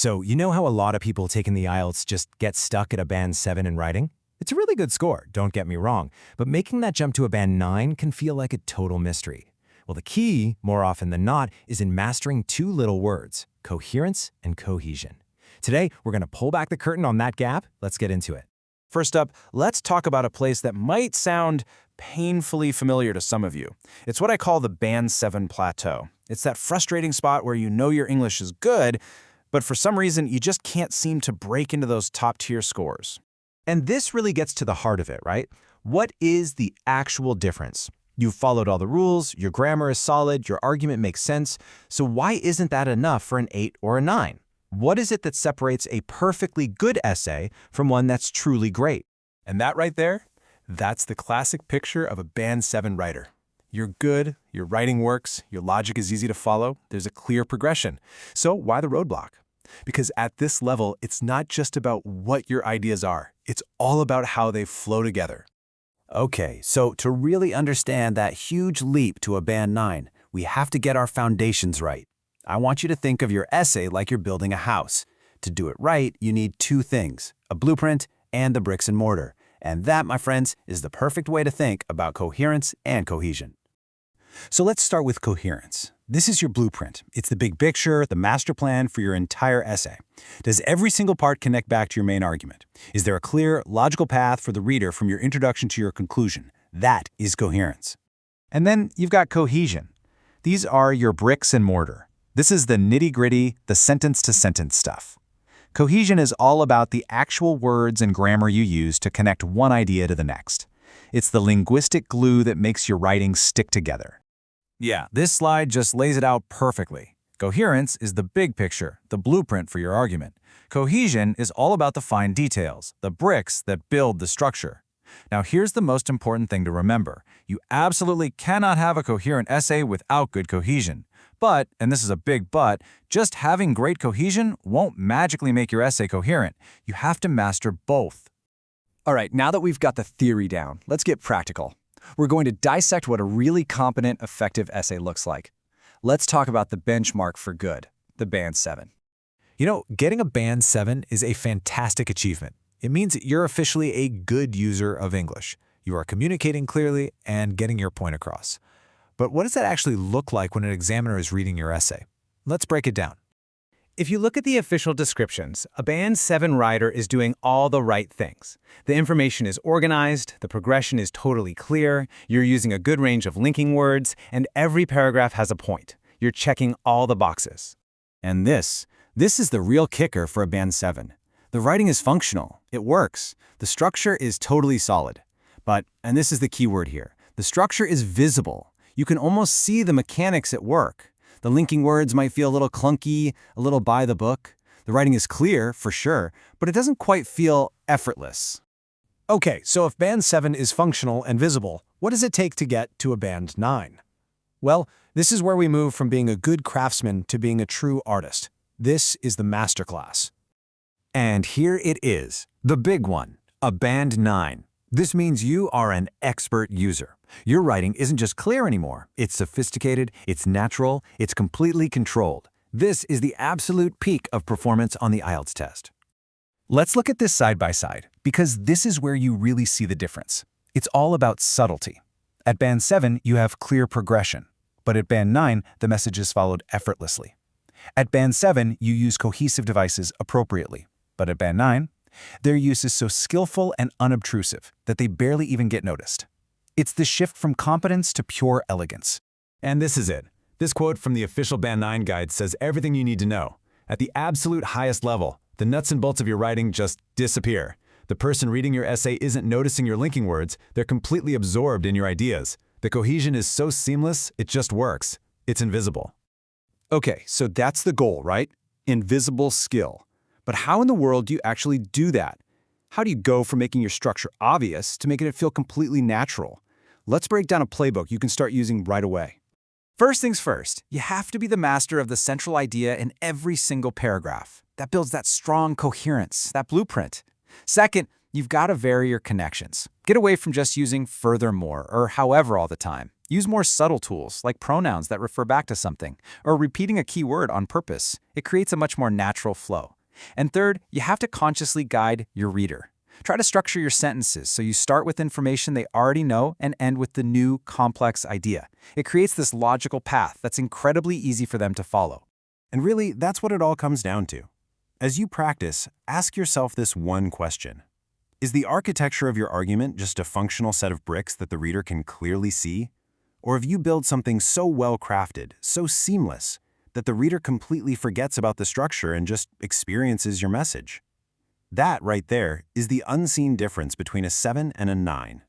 So, you know how a lot of people taking the IELTS just get stuck at a band 7 in writing? It's a really good score, don't get me wrong, but making that jump to a band 9 can feel like a total mystery. Well, the key, more often than not, is in mastering two little words, coherence and cohesion. Today, we're going to pull back the curtain on that gap. Let's get into it. First up, let's talk about a place that might sound painfully familiar to some of you. It's what I call the Band 7 plateau. It's that frustrating spot where you know your English is good, but for some reason you just can't seem to break into those top-tier scores. And this really gets to the heart of it, right? What is the actual difference? You've followed all the rules, your grammar is solid, your argument makes sense, so why isn't that enough for an 8 or a 9? What is it that separates a perfectly good essay from one that's truly great? And that right there, that's the classic picture of a Band 7 writer. You're good, your writing works, your logic is easy to follow, there's a clear progression. So why the roadblock? Because at this level, it's not just about what your ideas are. It's all about how they flow together. Okay, so to really understand that huge leap to a Band 9, we have to get our foundations right. I want you to think of your essay like you're building a house. To do it right, you need two things, a blueprint and the bricks and mortar. And that, my friends, is the perfect way to think about coherence and cohesion. So let's start with coherence. This is your blueprint. It's the big picture, the master plan for your entire essay. Does every single part connect back to your main argument? Is there a clear, logical path for the reader from your introduction to your conclusion? That is coherence. And then you've got cohesion. These are your bricks and mortar. This is the nitty-gritty, the sentence-to-sentence stuff. Cohesion is all about the actual words and grammar you use to connect one idea to the next. It's the linguistic glue that makes your writing stick together. Yeah, this slide just lays it out perfectly. Coherence is the big picture, the blueprint for your argument. Cohesion is all about the fine details, the bricks that build the structure. Now here's the most important thing to remember. You absolutely cannot have a coherent essay without good cohesion. But, and this is a big but, just having great cohesion won't magically make your essay coherent. You have to master both. All right, now that we've got the theory down, let's get practical. We're going to dissect what a really competent, effective essay looks like. Let's talk about the benchmark for good, the Band 7. You know, getting a Band 7 is a fantastic achievement. It means you're officially a good user of English. You are communicating clearly and getting your point across. But what does that actually look like when an examiner is reading your essay? Let's break it down. If you look at the official descriptions, a Band 7 writer is doing all the right things. The information is organized, the progression is totally clear, you're using a good range of linking words, and every paragraph has a point. You're checking all the boxes. And this is the real kicker for a Band 7. The writing is functional. It works. The structure is totally solid. But, and this is the key word here, the structure is visible. You can almost see the mechanics at work. The linking words might feel a little clunky, a little by the book. The writing is clear, for sure, but it doesn't quite feel effortless. Okay, so if Band 7 is functional and visible, what does it take to get to a Band 9? Well, this is where we move from being a good craftsman to being a true artist. This is the masterclass. And here it is, the big one, a Band 9. This means you are an expert user. Your writing isn't just clear anymore. It's sophisticated, it's natural, it's completely controlled. This is the absolute peak of performance on the IELTS test. Let's look at this side by side, because this is where you really see the difference. It's all about subtlety. At Band 7, you have clear progression, but at Band 9, the message is followed effortlessly. At Band 7, you use cohesive devices appropriately, but at Band 9, their use is so skillful and unobtrusive that they barely even get noticed. It's the shift from competence to pure elegance. And this is it. This quote from the official Band 9 guide says everything you need to know. At the absolute highest level, the nuts and bolts of your writing just disappear. The person reading your essay isn't noticing your linking words, they're completely absorbed in your ideas. The cohesion is so seamless, it just works. It's invisible. Okay, so that's the goal, right? Invisible skill. But how in the world do you actually do that? How do you go from making your structure obvious to making it feel completely natural? Let's break down a playbook you can start using right away. First things first, you have to be the master of the central idea in every single paragraph. That builds that strong coherence, that blueprint. Second, you've got to vary your connections. Get away from just using furthermore or however all the time. Use more subtle tools, like pronouns that refer back to something, or repeating a key word on purpose. It creates a much more natural flow. And third, you have to consciously guide your reader. Try to structure your sentences so you start with information they already know and end with the new, complex idea. It creates this logical path that's incredibly easy for them to follow. And really, that's what it all comes down to. As you practice, ask yourself this one question. Is the architecture of your argument just a functional set of bricks that the reader can clearly see? Or have you built something so well-crafted, so seamless, that the reader completely forgets about the structure and just experiences your message? That right there is the unseen difference between a 7 and a 9.